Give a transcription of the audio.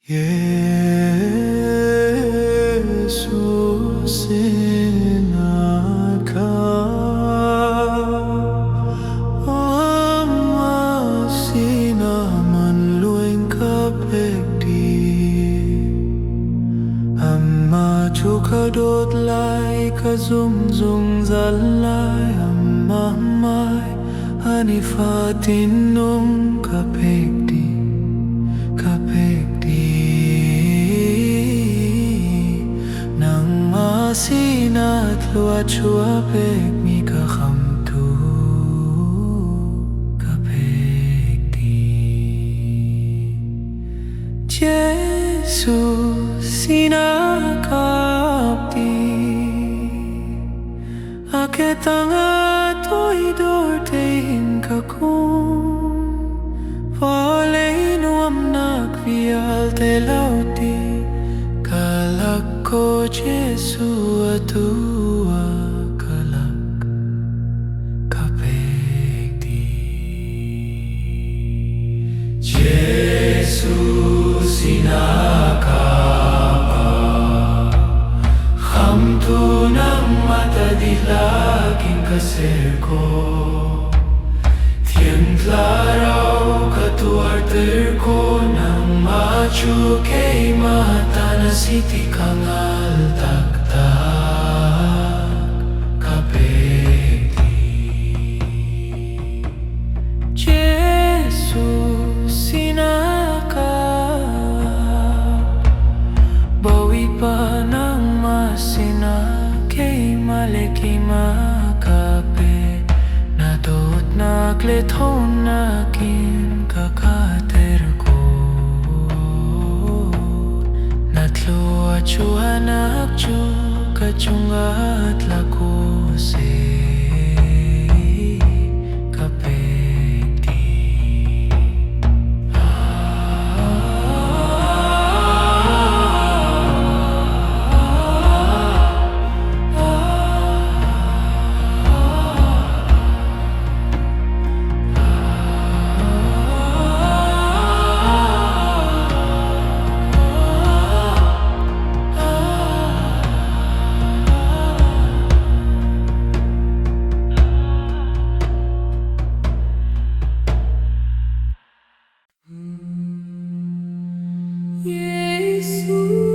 Jesuh Sinah Ama Sinah man luing kapekdi Amma chuka dot lai ka zum zalai Amma mai hanifatin nung kapekdi Nang masinat luat chuapek mi kakamtu kapekdi Jesuh Sinah kapdi Aketang atoy dortein kakung Valay nuamnak vial te lauti Kalak ko Jesuh atua kalak kapekdi Jesuh Sinah Hamtu ng mata dilaking kaserko Tiyantlaraw katuarter ko Nang machu kay mata na siti kang altaktak kapekdi Jesuh Sinah bawi pa ng masina kay maliki makape Natot naklethon nakin kakater ko Natlo chuanak chu kachungat lako se kapekdi Jesuh